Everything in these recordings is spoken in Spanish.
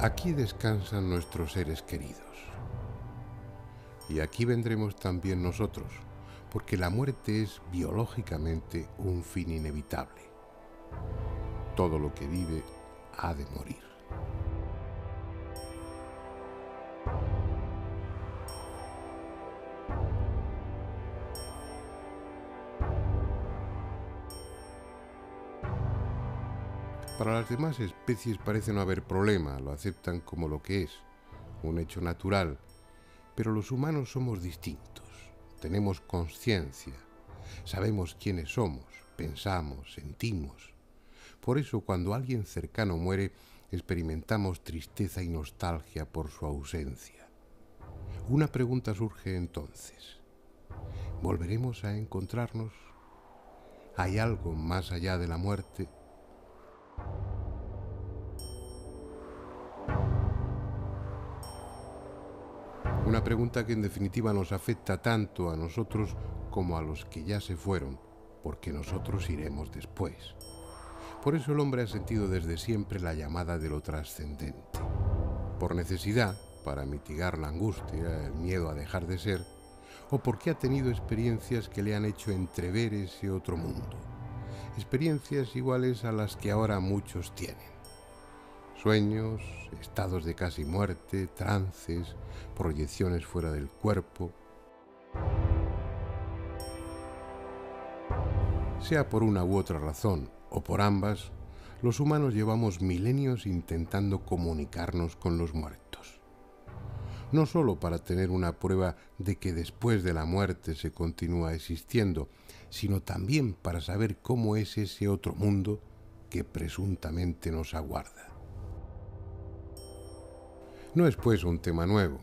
Aquí descansan nuestros seres queridos. Y aquí vendremos también nosotros, porque la muerte es biológicamente un fin inevitable. Todo lo que vive ha de morir. Para las demás especies parece no haber problema, lo aceptan como lo que es, un hecho natural, pero los humanos somos distintos, tenemos conciencia, sabemos quiénes somos, pensamos, sentimos. Por eso cuando alguien cercano muere, experimentamos tristeza y nostalgia por su ausencia. Una pregunta surge entonces: ¿volveremos a encontrarnos? ¿Hay algo más allá de la muerte? Una pregunta que en definitiva nos afecta tanto a nosotros como a los que ya se fueron, porque nosotros iremos después. Por eso el hombre ha sentido desde siempre la llamada de lo trascendente. Por necesidad, para mitigar la angustia, el miedo a dejar de ser, o porque ha tenido experiencias que le han hecho entrever ese otro mundo. Experiencias iguales a las que ahora muchos tienen. Sueños, estados de casi muerte, trances, proyecciones fuera del cuerpo. Sea por una u otra razón, o por ambas, los humanos llevamos milenios intentando comunicarnos con los muertos. No solo para tener una prueba de que después de la muerte se continúa existiendo, sino también para saber cómo es ese otro mundo que presuntamente nos aguarda. No es pues un tema nuevo.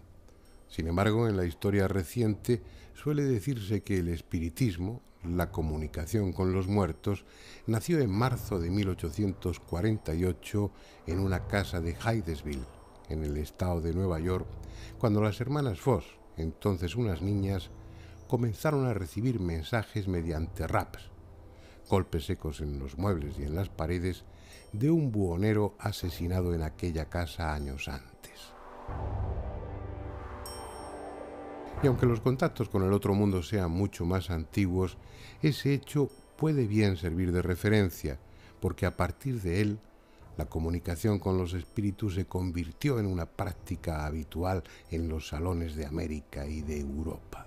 Sin embargo, en la historia reciente suele decirse que el espiritismo, la comunicación con los muertos, nació en marzo de 1848 en una casa de Hydesville, en el estado de Nueva York, cuando las hermanas Foss, entonces unas niñas, comenzaron a recibir mensajes mediante raps, golpes secos en los muebles y en las paredes, de un buhonero asesinado en aquella casa años antes. Y aunque los contactos con el otro mundo sean mucho más antiguos, ese hecho puede bien servir de referencia, porque a partir de él, la comunicación con los espíritus se convirtió en una práctica habitual en los salones de América y de Europa.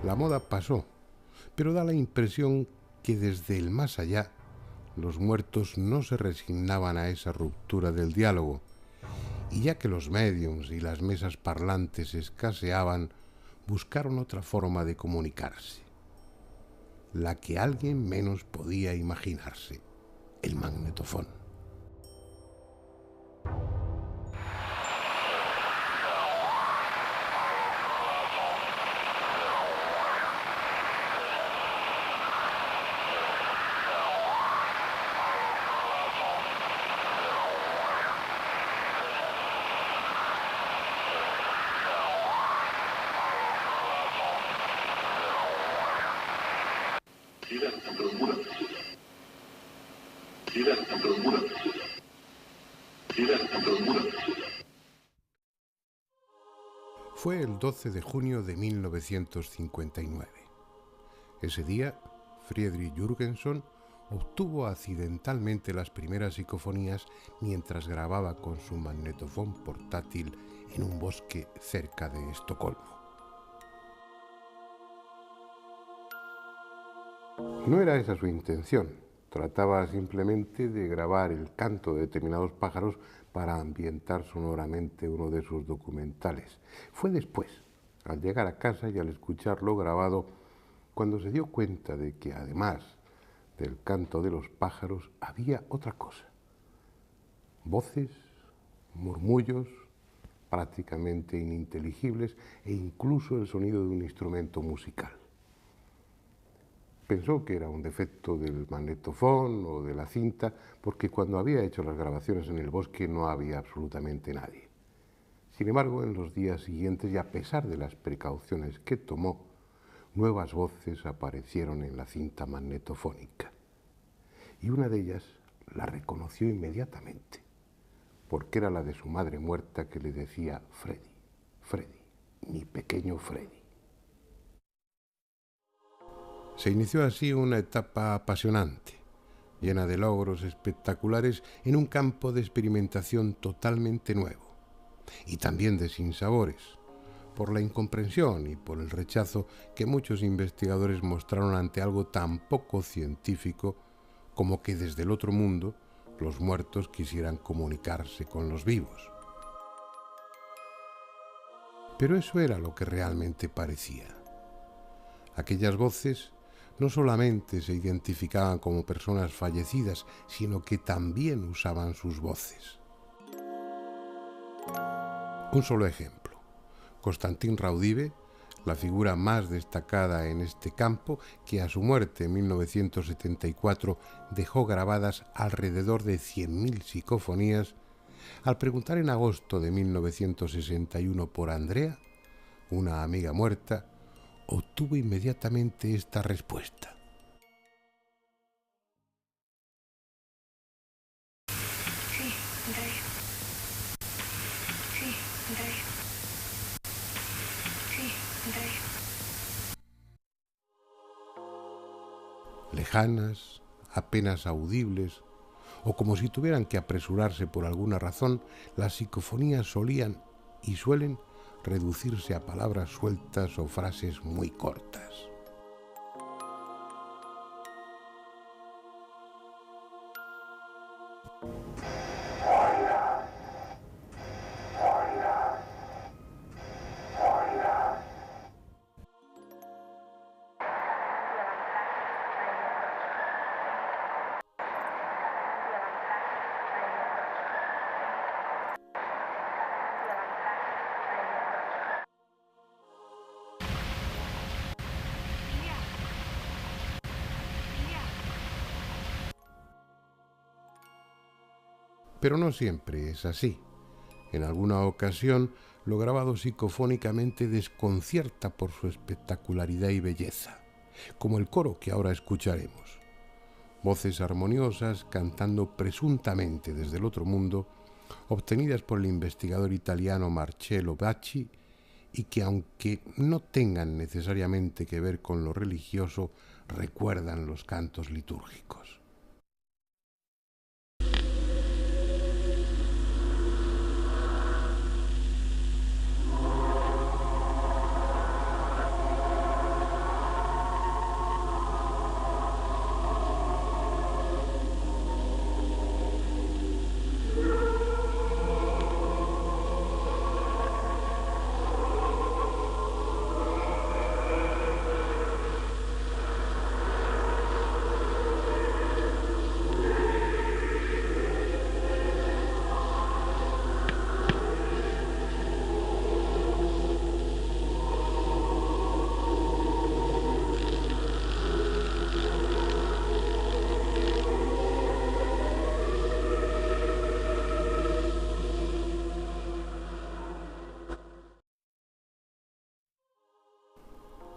La moda pasó, pero da la impresión que desde el más allá, los muertos no se resignaban a esa ruptura del diálogo, y ya que los médiums y las mesas parlantes escaseaban, buscaron otra forma de comunicarse, la que alguien menos podía imaginarse: el magnetofón. Fue el 12 de junio de 1959. Ese día, Friedrich Jürgenson obtuvo accidentalmente las primeras psicofonías mientras grababa con su magnetofón portátil en un bosque cerca de Estocolmo. No era esa su intención. Trataba simplemente de grabar el canto de determinados pájaros para ambientar sonoramente uno de sus documentales. Fue después, al llegar a casa y al escucharlo grabado, cuando se dio cuenta de que además del canto de los pájaros había otra cosa. Voces, murmullos, prácticamente ininteligibles, e incluso el sonido de un instrumento musical. Pensó que era un defecto del magnetofón o de la cinta, porque cuando había hecho las grabaciones en el bosque no había absolutamente nadie. Sin embargo, en los días siguientes, y a pesar de las precauciones que tomó, nuevas voces aparecieron en la cinta magnetofónica. y una de ellas la reconoció inmediatamente, porque era la de su madre muerta que le decía Freddy, Freddy, mi pequeño Freddy. Se inició así una etapa apasionante, llena de logros espectaculares en un campo de experimentación totalmente nuevo, y también de sinsabores, por la incomprensión y por el rechazo que muchos investigadores mostraron ante algo tan poco científico como que desde el otro mundo los muertos quisieran comunicarse con los vivos. Pero eso era lo que realmente parecía. Aquellas voces no solamente se identificaban como personas fallecidas, sino que también usaban sus voces. Un solo ejemplo. Constantin Raudive, la figura más destacada en este campo, que a su muerte en 1974 dejó grabadas alrededor de 100.000 psicofonías, al preguntar en agosto de 1961 por Andrea, una amiga muerta, obtuvo inmediatamente esta respuesta. Sí, Andrea. Sí, Andrea. Sí, Andrea. Lejanas, apenas audibles, o como si tuvieran que apresurarse por alguna razón, las psicofonías solían y suelen reducirse a palabras sueltas o frases muy cortas. Pero no siempre es así. En alguna ocasión, lo grabado psicofónicamente desconcierta por su espectacularidad y belleza, como el coro que ahora escucharemos. Voces armoniosas cantando presuntamente desde el otro mundo, obtenidas por el investigador italiano Marcello Bacci, y que, aunque no tengan necesariamente que ver con lo religioso, recuerdan los cantos litúrgicos.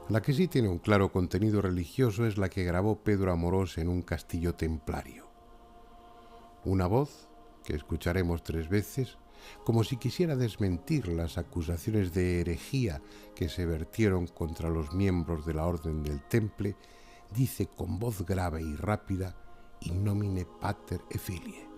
La que sí tiene un claro contenido religioso es la que grabó Pedro Amorós en un castillo templario. Una voz, que escucharemos 3 veces, como si quisiera desmentir las acusaciones de herejía que se vertieron contra los miembros de la Orden del Temple, dice con voz grave y rápida: In nomine Pater et Filii.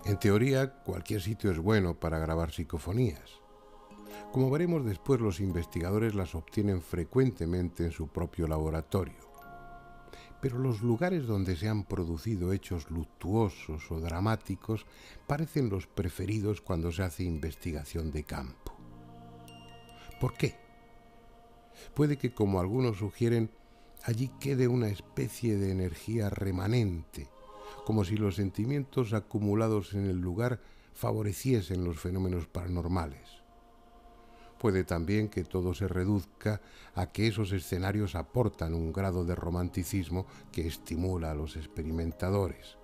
En teoría, cualquier sitio es bueno para grabar psicofonías. Como veremos después, los investigadores las obtienen frecuentemente en su propio laboratorio. Pero los lugares donde se han producido hechos luctuosos o dramáticos parecen los preferidos cuando se hace investigación de campo. ¿Por qué? Puede que, como algunos sugieren, allí quede una especie de energía remanente, como si los sentimientos acumulados en el lugar favoreciesen los fenómenos paranormales. Puede también que todo se reduzca a que esos escenarios aportan un grado de romanticismo que estimula a los experimentadores.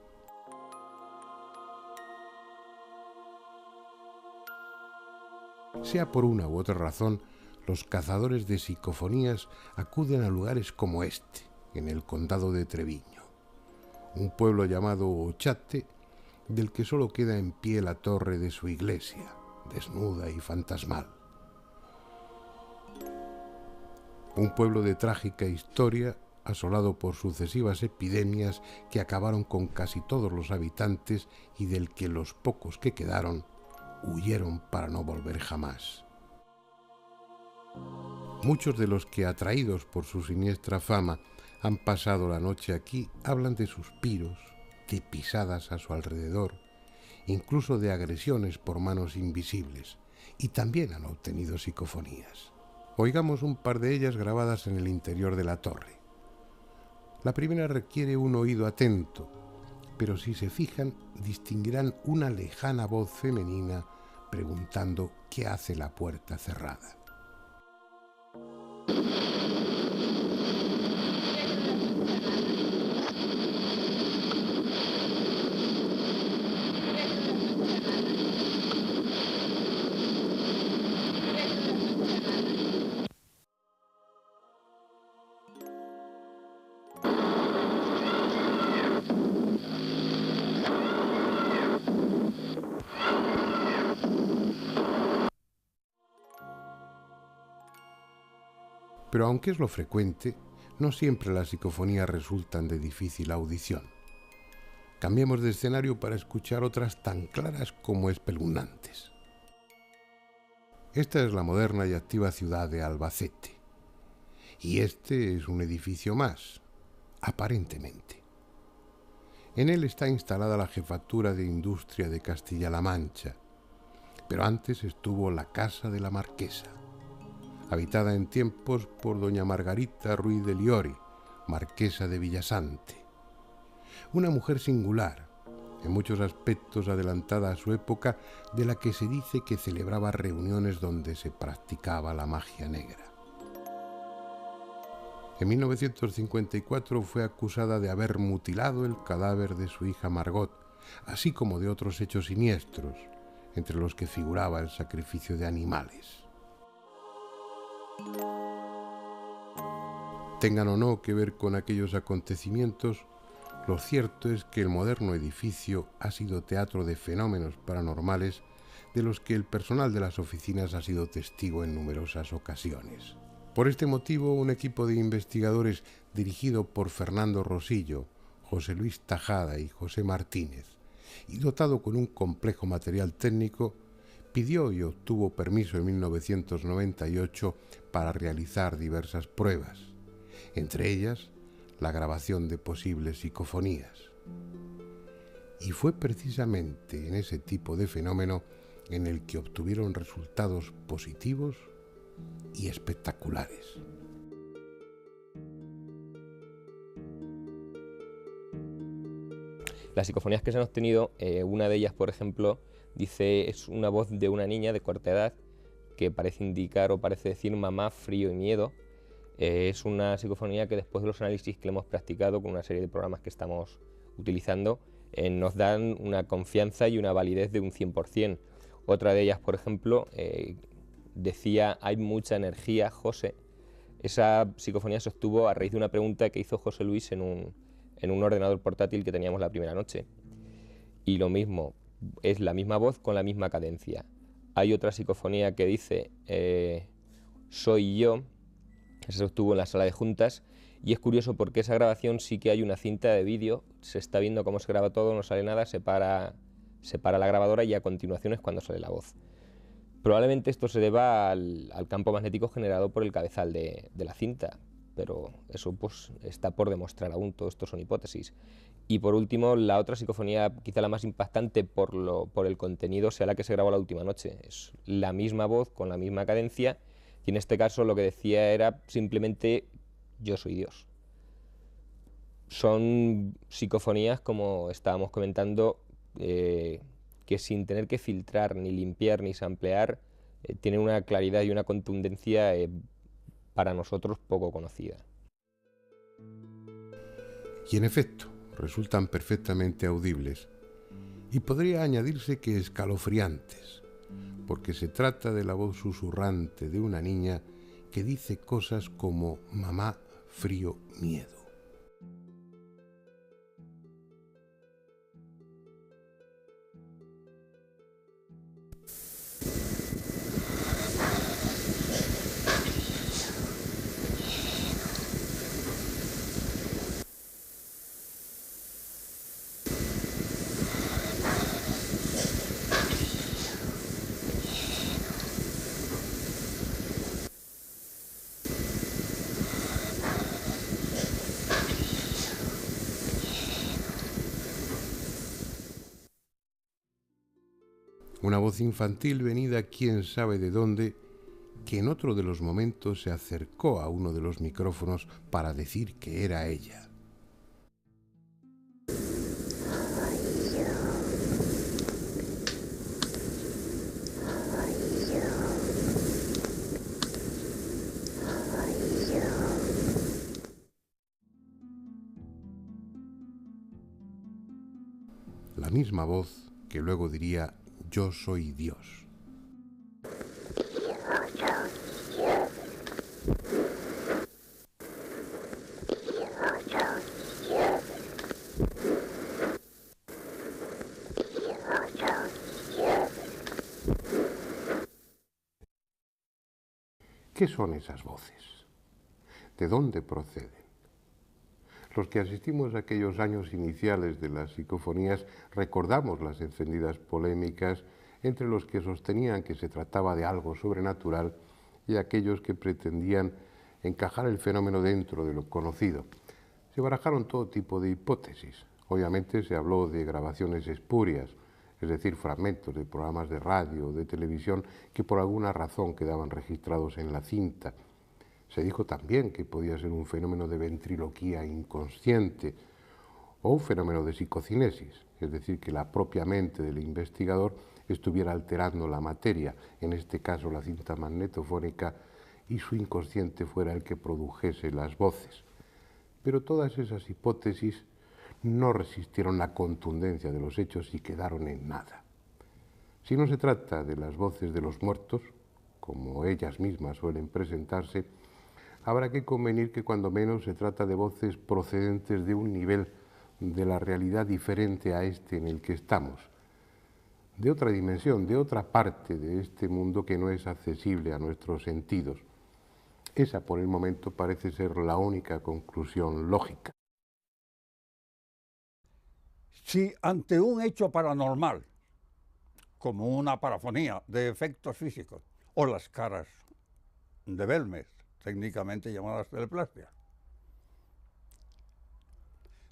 Sea por una u otra razón, los cazadores de psicofonías acuden a lugares como este, en el condado de Treviño, un pueblo llamado Ochate, del que solo queda en pie la torre de su iglesia, desnuda y fantasmal. Un pueblo de trágica historia, asolado por sucesivas epidemias que acabaron con casi todos los habitantes y del que los pocos que quedaron huyeron para no volver jamás. Muchos de los que, atraídos por su siniestra fama, han pasado la noche aquí, hablan de suspiros, de pisadas a su alrededor, incluso de agresiones por manos invisibles, y también han obtenido psicofonías. Oigamos un par de ellas grabadas en el interior de la torre. La primera requiere un oído atento, pero si se fijan distinguirán una lejana voz femenina preguntando qué hace la puerta cerrada. Pero aunque es lo frecuente, no siempre las psicofonías resultan de difícil audición. Cambiemos de escenario para escuchar otras tan claras como espeluznantes. Esta es la moderna y activa ciudad de Albacete. Y este es un edificio más, aparentemente. En él está instalada la Jefatura de Industria de Castilla-La Mancha, pero antes estuvo la Casa de la Marquesa, habitada en tiempos por doña Margarita Ruiz de Liori, marquesa de Villasante. Una mujer singular, en muchos aspectos adelantada a su época, de la que se dice que celebraba reuniones donde se practicaba la magia negra. En 1954 fue acusada de haber mutilado el cadáver de su hija Margot, así como de otros hechos siniestros, entre los que figuraba el sacrificio de animales. Tengan o no que ver con aquellos acontecimientos, lo cierto es que el moderno edificio ha sido teatro de fenómenos paranormales de los que el personal de las oficinas ha sido testigo en numerosas ocasiones. Por este motivo, un equipo de investigadores dirigido por Fernando Rosillo, José Luis Tajada y José Martínez, y dotado con un complejo material técnico, pidió y obtuvo permiso en 1998 para realizar diversas pruebas, entre ellas la grabación de posibles psicofonías. Y fue precisamente en ese tipo de fenómeno en el que obtuvieron resultados positivos y espectaculares. Las psicofonías que se han obtenido, una de ellas, por ejemplo, dice, es una voz de una niña de corta edad que parece indicar o parece decir mamá, frío y miedo. Es una psicofonía que después de los análisis que le hemos practicado con una serie de programas que estamos utilizando, nos dan una confianza y una validez de un 100%. Otra de ellas, por ejemplo, decía, hay mucha energía, José. Esa psicofonía se obtuvo a raíz de una pregunta que hizo José Luis en un ordenador portátil que teníamos la primera noche. Y lo mismo, es la misma voz con la misma cadencia. Hay otra psicofonía que dice, soy yo. Esa se obtuvo en la sala de juntas y es curioso porque esa grabación sí que hay una cinta de vídeo, se está viendo cómo se graba todo, no sale nada, se para la grabadora y a continuación es cuando sale la voz. Probablemente esto se deba al campo magnético generado por el cabezal de la cinta, pero eso pues está por demostrar aún, todo esto son hipótesis. Y por último, la otra psicofonía, quizá la más impactante por el contenido, sea la que se grabó la última noche. Es la misma voz con la misma cadencia. Y en este caso lo que decía era simplemente yo soy Dios. Son psicofonías, como estábamos comentando, que sin tener que filtrar, ni limpiar, ni samplear, tienen una claridad y una contundencia para nosotros poco conocida. Y en efecto, resultan perfectamente audibles. Y podría añadirse que escalofriantes, porque se trata de la voz susurrante de una niña que dice cosas como mamá, frío, miedo. Una voz infantil venida quién sabe de dónde, que en otro de los momentos se acercó a uno de los micrófonos para decir que era ella. La misma voz que luego diría: yo soy Dios. ¿Qué son esas voces? ¿De dónde proceden? Los que asistimos a aquellos años iniciales de las psicofonías recordamos las encendidas polémicas entre los que sostenían que se trataba de algo sobrenatural y aquellos que pretendían encajar el fenómeno dentro de lo conocido. Se barajaron todo tipo de hipótesis. Obviamente se habló de grabaciones espurias, es decir, fragmentos de programas de radio o de televisión que por alguna razón quedaban registrados en la cinta. Se dijo también que podía ser un fenómeno de ventriloquía inconsciente o un fenómeno de psicocinesis, es decir, que la propia mente del investigador estuviera alterando la materia, en este caso la cinta magnetofónica, y su inconsciente fuera el que produjese las voces. Pero todas esas hipótesis no resistieron la contundencia de los hechos y quedaron en nada. Si no se trata de las voces de los muertos, como ellas mismas suelen presentarse, habrá que convenir que cuando menos se trata de voces procedentes de un nivel de la realidad diferente a este en el que estamos, de otra dimensión, de otra parte de este mundo que no es accesible a nuestros sentidos. Esa, por el momento, parece ser la única conclusión lógica. Si ante un hecho paranormal, como una parafonía de efectos físicos, o las caras de Belmez, técnicamente llamadas teleplastia,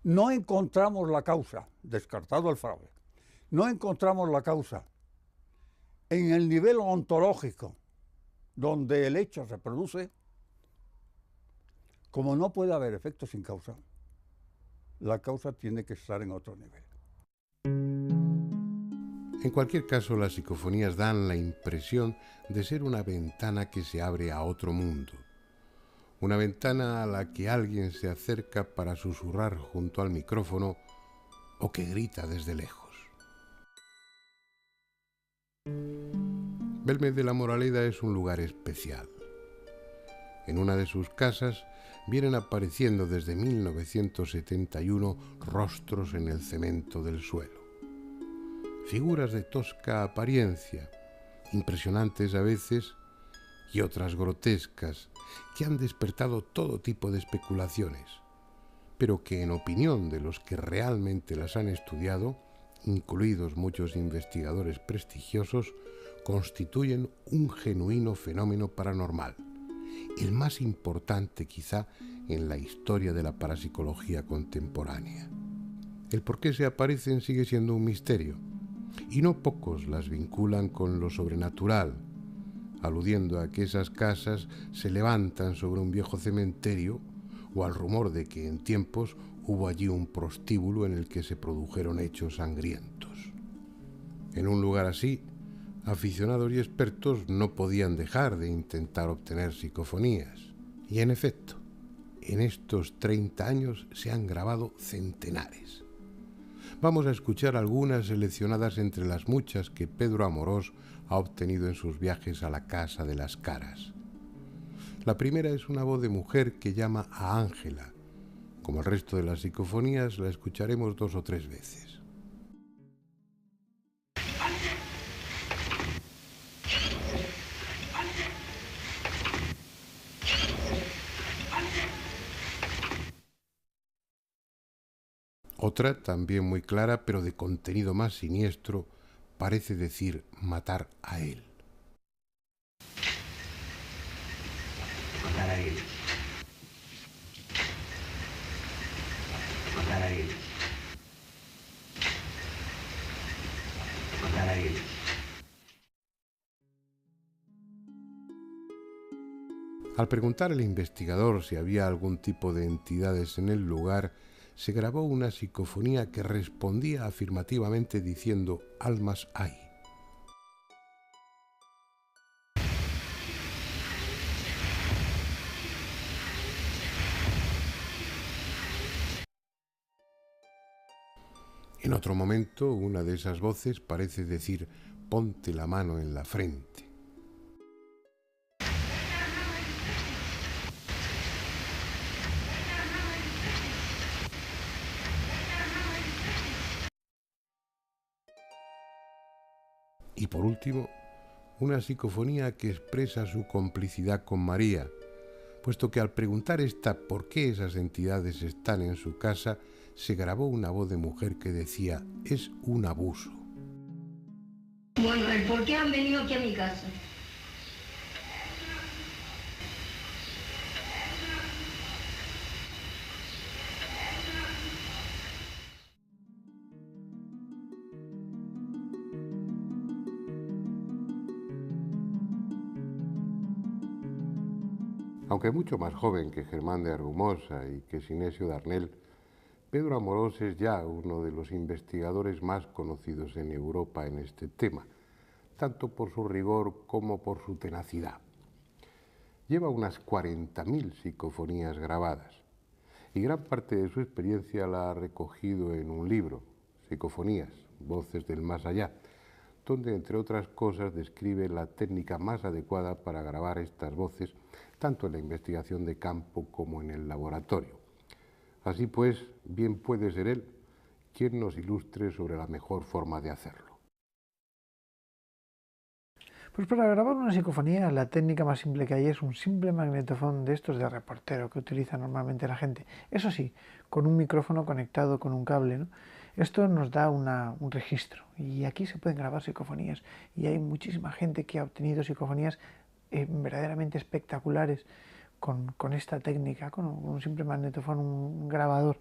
no encontramos la causa, descartado el fraude, no encontramos la causa en el nivel ontológico donde el hecho se produce, como no puede haber efectos sin causa, la causa tiene que estar en otro nivel. En cualquier caso, las psicofonías dan la impresión de ser una ventana que se abre a otro mundo. Una ventana a la que alguien se acerca para susurrar junto al micrófono o que grita desde lejos. Belmez de la Moraleda es un lugar especial. En una de sus casas vienen apareciendo desde 1971 rostros en el cemento del suelo. Figuras de tosca apariencia, impresionantes a veces y otras grotescas, que han despertado todo tipo de especulaciones, pero que en opinión de los que realmente las han estudiado, incluidos muchos investigadores prestigiosos, constituyen un genuino fenómeno paranormal, el más importante quizá en la historia de la parapsicología contemporánea. El por qué se aparecen sigue siendo un misterio, y no pocos las vinculan con lo sobrenatural, aludiendo a que esas casas se levantan sobre un viejo cementerio o al rumor de que en tiempos hubo allí un prostíbulo en el que se produjeron hechos sangrientos. En un lugar así, Aficionados y expertos no podían dejar de intentar obtener psicofonías. Y en efecto, en estos 30 años se han grabado centenares. Vamos a escuchar algunas seleccionadas entre las muchas que Pedro Amorós ha obtenido en sus viajes a la Casa de las Caras. La primera es una voz de mujer que llama a Ángela. Como el resto de las psicofonías, la escucharemos 2 o 3 veces. Otra, también muy clara, pero de contenido más siniestro, parece decir matar a él. Matar a él. Matar a él. Matar a él. Al preguntar al investigador si había algún tipo de entidades en el lugar, se grabó una psicofonía que respondía afirmativamente diciendo «almas hay». En otro momento, una de esas voces parece decir «ponte la mano en la frente». Y por último, una psicofonía que expresa su complicidad con María, puesto que al preguntar esta por qué esas entidades están en su casa, se grabó una voz de mujer que decía, es un abuso. Bueno, el por qué han venido aquí a mi casa. Aunque mucho más joven que Germán de Argumosa y que Sinesio Darnel, Pedro Amorós es ya uno de los investigadores más conocidos en Europa en este tema, tanto por su rigor como por su tenacidad. Lleva unas 40.000 psicofonías grabadas y gran parte de su experiencia la ha recogido en un libro, Psicofonías, Voces del Más Allá, donde, entre otras cosas, describe la técnica más adecuada para grabar estas voces, tanto en la investigación de campo como en el laboratorio. Así pues, bien puede ser él quien nos ilustre sobre la mejor forma de hacerlo. Pues para grabar una psicofonía, la técnica más simple que hay es un simple magnetofón de estos de reportero que utiliza normalmente la gente. Eso sí, con un micrófono conectado con un cable, ¿no? Esto nos da un registro y aquí se pueden grabar psicofonías y hay muchísima gente que ha obtenido psicofonías verdaderamente espectaculares con esta técnica, con un simple magnetofón, un grabador.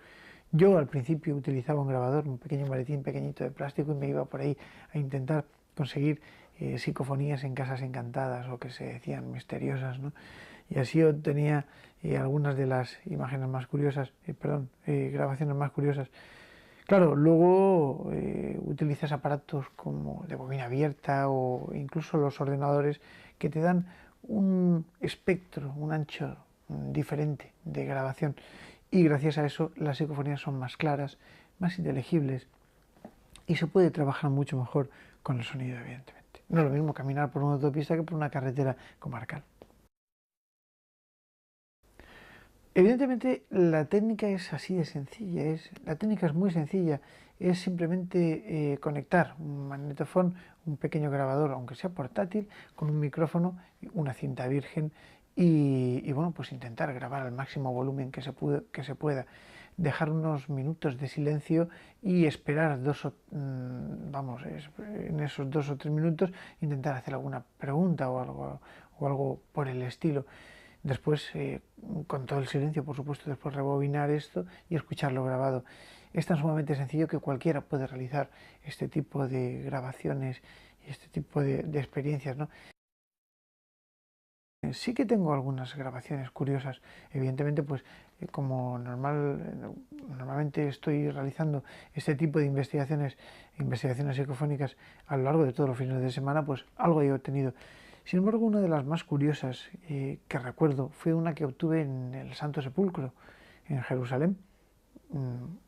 Yo al principio utilizaba un grabador, un pequeño maletín pequeñito de plástico y me iba por ahí a intentar conseguir psicofonías en casas encantadas o que se decían misteriosas, ¿no? Y así obtenía algunas de las imágenes más curiosas, grabaciones más curiosas. Claro, luego utilizas aparatos como de bobina abierta o incluso los ordenadores que te dan un espectro, un ancho diferente de grabación y gracias a eso las psicofonías son más claras, más inteligibles y se puede trabajar mucho mejor con el sonido, evidentemente. No es lo mismo caminar por una autopista que por una carretera comarcal. Evidentemente la técnica es así de sencilla, la técnica es muy sencilla, es simplemente conectar un magnetofón, un pequeño grabador, aunque sea portátil, con un micrófono, una cinta virgen y bueno, pues intentar grabar al máximo volumen que se pueda, dejar unos minutos de silencio y esperar en esos 2 o 3 minutos intentar hacer alguna pregunta o algo por el estilo. Después, con todo el silencio, por supuesto, después rebobinar esto y escucharlo grabado. Es tan sumamente sencillo que cualquiera puede realizar este tipo de grabaciones y este tipo de experiencias, ¿no? Sí que tengo algunas grabaciones curiosas. Evidentemente, pues como normalmente estoy realizando este tipo de investigaciones psicofónicas a lo largo de todos los fines de semana, pues algo he obtenido. Sin embargo, una de las más curiosas que recuerdo fue una que obtuve en el Santo Sepulcro, en Jerusalén.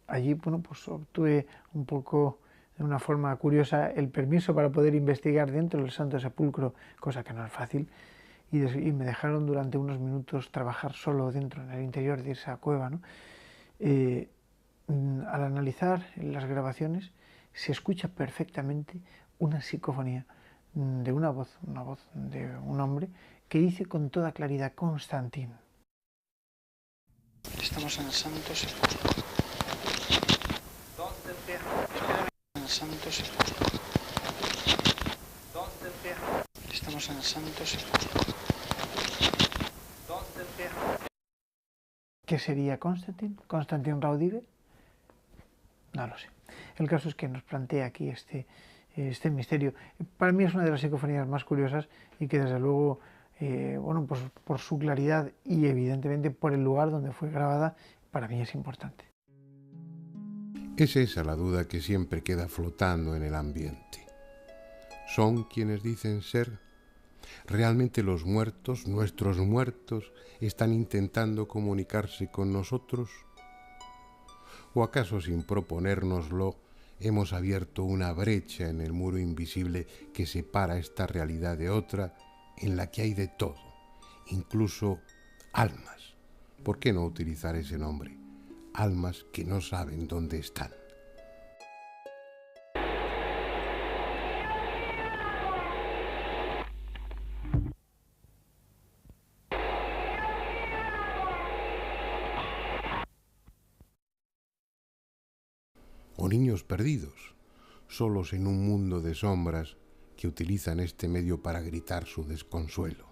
Allí, bueno, pues obtuve un poco, de una forma curiosa, el permiso para poder investigar dentro del Santo Sepulcro, cosa que no es fácil. Y me dejaron durante unos minutos trabajar solo dentro, en el interior de esa cueva, ¿no? Al analizar las grabaciones se escucha perfectamente una psicofonía de una voz de un hombre que dice con toda claridad: Constantín. Estamos en el Santo Sepulcro. En el Santo Sepulcro. Estamos en el Santo Sepulcro. ¿Qué sería Constantín? ¿Constantín Raudive? No lo sé. El caso es que nos plantea aquí este misterio. Para mí es una de las psicofonías más curiosas y que desde luego, bueno, pues por su claridad y evidentemente por el lugar donde fue grabada, para mí es importante. Es esa la duda que siempre queda flotando en el ambiente. ¿Son quienes dicen ser? ¿Realmente los muertos, nuestros muertos, están intentando comunicarse con nosotros? ¿O acaso, sin proponérnoslo, hemos abierto una brecha en el muro invisible que separa esta realidad de otra, en la que hay de todo, incluso almas? ¿Por qué no utilizar ese nombre? Almas que no saben dónde están. O niños perdidos, solos en un mundo de sombras que utilizan este medio para gritar su desconsuelo.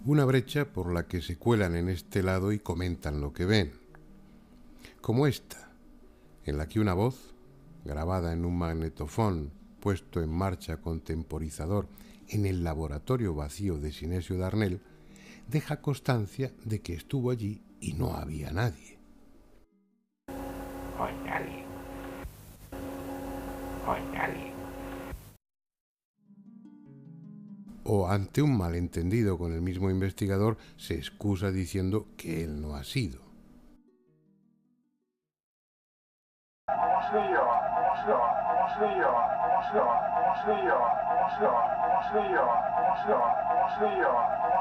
Una brecha por la que se cuelan en este lado y comentan lo que ven. Como esta, en la que una voz, grabada en un magnetofón puesto en marcha con temporizador en el laboratorio vacío de Sinesio Darnell, deja constancia de que estuvo allí y no había nadie. Hoy nadie. Hoy nadie. O ante un malentendido con el mismo investigador, se excusa diciendo que él no ha sido.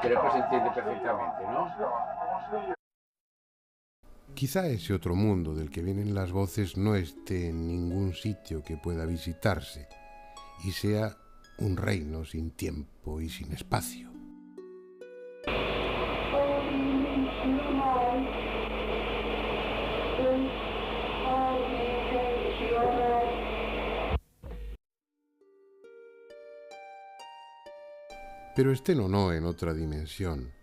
Creo que se entiende perfectamente, ¿no? Quizá ese otro mundo del que vienen las voces no esté en ningún sitio que pueda visitarse y sea un reino sin tiempo y sin espacio. Pero estén o no en otra dimensión,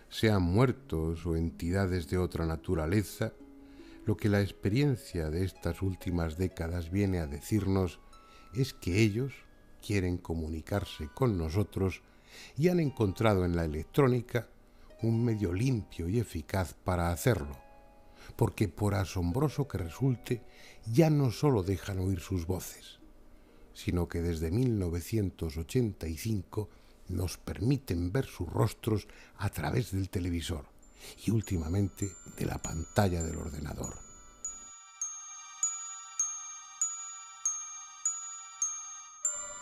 sean muertos o entidades de otra naturaleza, lo que la experiencia de estas últimas décadas viene a decirnos es que ellos quieren comunicarse con nosotros y han encontrado en la electrónica un medio limpio y eficaz para hacerlo, porque por asombroso que resulte, ya no solo dejan oír sus voces, sino que desde 1985 nos permiten ver sus rostros a través del televisor y últimamente de la pantalla del ordenador.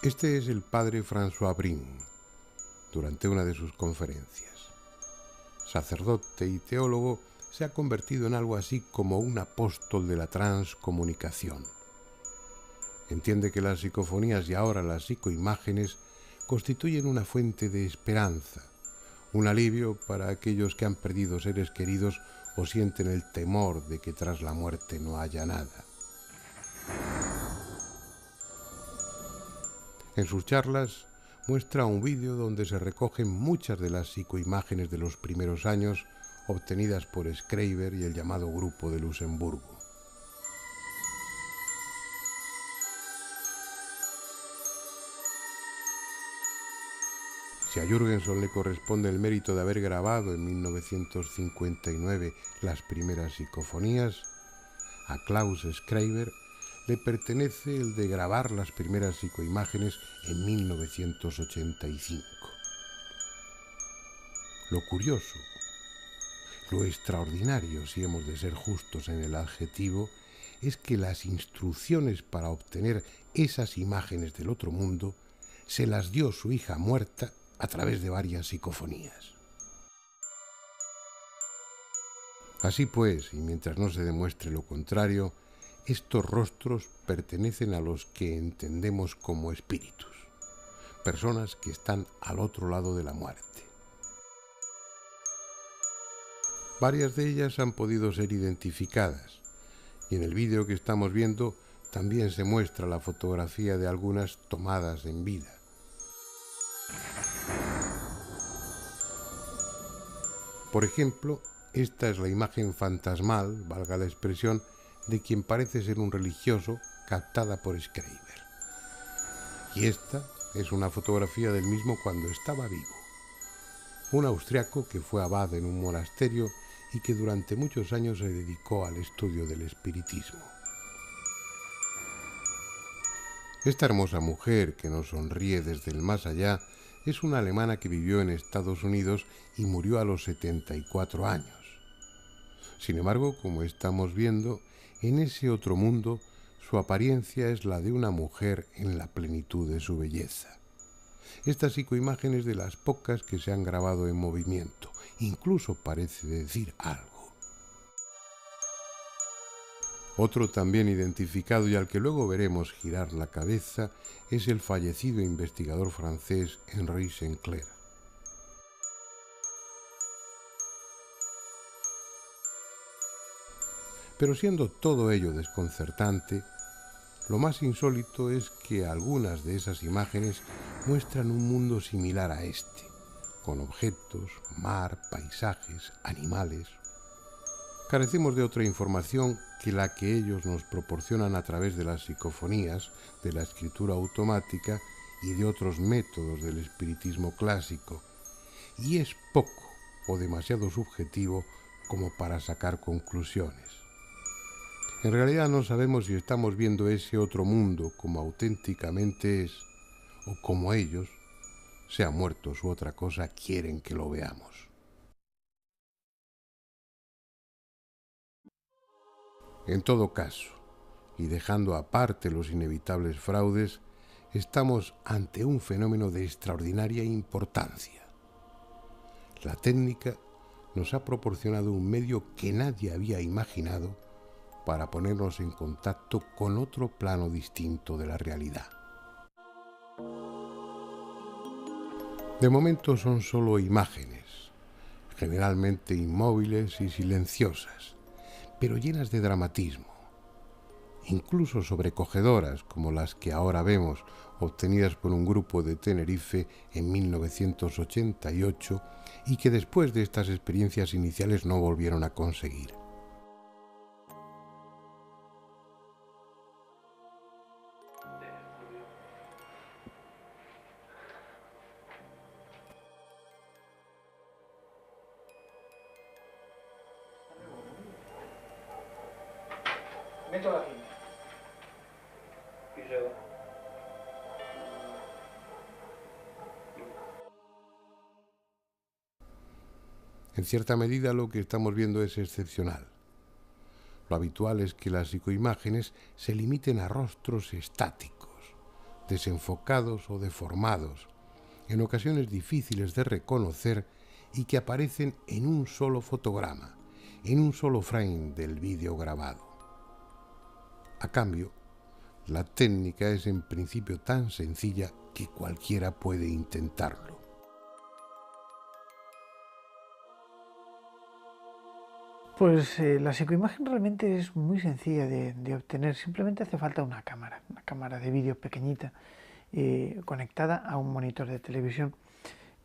Este es el padre François Brin, durante una de sus conferencias. Sacerdote y teólogo, se ha convertido en algo así como un apóstol de la transcomunicación. Entiende que las psicofonías y ahora las psicoimágenes constituyen una fuente de esperanza, un alivio para aquellos que han perdido seres queridos o sienten el temor de que tras la muerte no haya nada. En sus charlas muestra un vídeo donde se recogen muchas de las psicoimágenes de los primeros años obtenidas por Schreiber y el llamado Grupo de Luxemburgo. Si a Jürgenson le corresponde el mérito de haber grabado en 1959 las primeras psicofonías, a Klaus Schreiber le pertenece el de grabar las primeras psicoimágenes en 1985. Lo curioso, lo extraordinario, si hemos de ser justos en el adjetivo, es que las instrucciones para obtener esas imágenes del otro mundo se las dio su hija muerta a través de varias psicofonías. Así pues, y mientras no se demuestre lo contrario, estos rostros pertenecen a los que entendemos como espíritus, personas que están al otro lado de la muerte. Varias de ellas han podido ser identificadas, y en el vídeo que estamos viendo también se muestra la fotografía de algunas tomadas en vida. Por ejemplo, esta es la imagen fantasmal, valga la expresión, de quien parece ser un religioso, captada por Schreiber. Y esta es una fotografía del mismo cuando estaba vivo. Un austriaco que fue abad en un monasterio y que durante muchos años se dedicó al estudio del espiritismo. Esta hermosa mujer que nos sonríe desde el más allá es una alemana que vivió en Estados Unidos y murió a los 74 años. Sin embargo, como estamos viendo, en ese otro mundo su apariencia es la de una mujer en la plenitud de su belleza. Esta psicoimagen es de las pocas que se han grabado en movimiento, incluso parece decir algo. Otro también identificado y al que luego veremos girar la cabeza es el fallecido investigador francés Henri Sinclair. Pero siendo todo ello desconcertante, lo más insólito es que algunas de esas imágenes muestran un mundo similar a este, con objetos, mar, paisajes, animales. Carecemos de otra información que la que ellos nos proporcionan a través de las psicofonías, de la escritura automática y de otros métodos del espiritismo clásico, y es poco o demasiado subjetivo como para sacar conclusiones. En realidad no sabemos si estamos viendo ese otro mundo como auténticamente es, o como ellos, sean muertos u otra cosa, quieren que lo veamos. En todo caso, y dejando aparte los inevitables fraudes, estamos ante un fenómeno de extraordinaria importancia. La técnica nos ha proporcionado un medio que nadie había imaginado para ponernos en contacto con otro plano distinto de la realidad. De momento son solo imágenes, generalmente inmóviles y silenciosas, pero llenas de dramatismo, incluso sobrecogedoras como las que ahora vemos, obtenidas por un grupo de Tenerife en 1988 y que después de estas experiencias iniciales no volvieron a conseguir. Meto la cinta. Y luego. En cierta medida lo que estamos viendo es excepcional. Lo habitual es que las psicoimágenes se limiten a rostros estáticos, desenfocados o deformados, en ocasiones difíciles de reconocer y que aparecen en un solo fotograma, en un solo frame del vídeo grabado. A cambio, la técnica es en principio tan sencilla que cualquiera puede intentarlo. Pues la psicoimagen realmente es muy sencilla de obtener, simplemente hace falta una cámara de vídeo pequeñita conectada a un monitor de televisión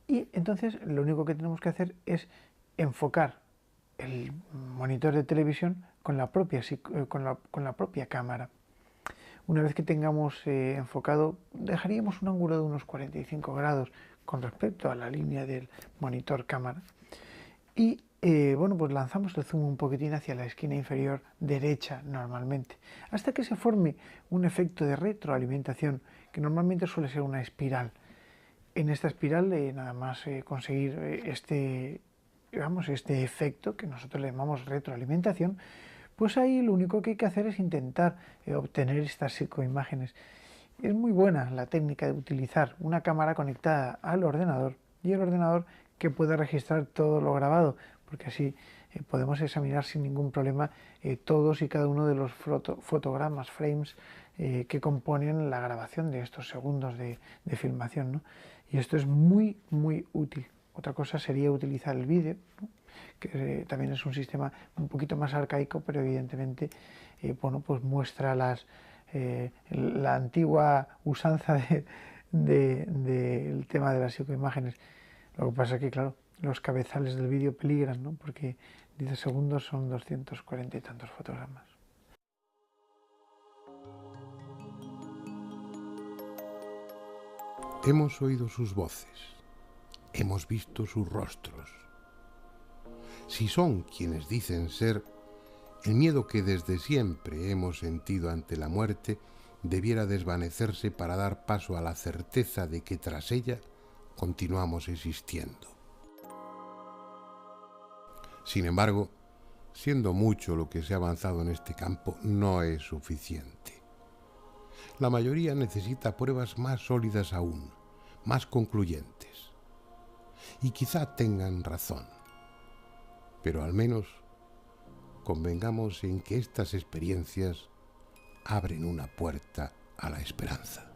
y entonces lo único que tenemos que hacer es enfocar el monitor de televisión con la propia cámara. Una vez que tengamos enfocado, dejaríamos un ángulo de unos 45 grados con respecto a la línea del monitor cámara y bueno, pues lanzamos el zoom un poquitín hacia la esquina inferior derecha normalmente, hasta que se forme un efecto de retroalimentación que normalmente suele ser una espiral. En esta espiral nada más conseguir este efecto que nosotros le llamamos retroalimentación, pues ahí lo único que hay que hacer es intentar obtener estas psicoimágenes. Es muy buena la técnica de utilizar una cámara conectada al ordenador y el ordenador que pueda registrar todo lo grabado, porque así podemos examinar sin ningún problema todos y cada uno de los fotogramas, frames que componen la grabación de estos segundos de filmación, ¿no? Y esto es muy, muy útil. Otra cosa sería utilizar el vídeo, ¿no? Que también es un sistema un poquito más arcaico, pero evidentemente bueno, pues muestra la antigua usanza del tema de las psicoimágenes. Lo que pasa es que, claro, los cabezales del vídeo peligran, ¿no? Porque 10 segundos son 240 y tantos fotogramas. Hemos oído sus voces, hemos visto sus rostros. Si son quienes dicen ser, el miedo que desde siempre hemos sentido ante la muerte debiera desvanecerse para dar paso a la certeza de que tras ella continuamos existiendo. Sin embargo, siendo mucho lo que se ha avanzado en este campo, no es suficiente. La mayoría necesita pruebas más sólidas aún, más concluyentes. Y quizá tengan razón. Pero al menos convengamos en que estas experiencias abren una puerta a la esperanza.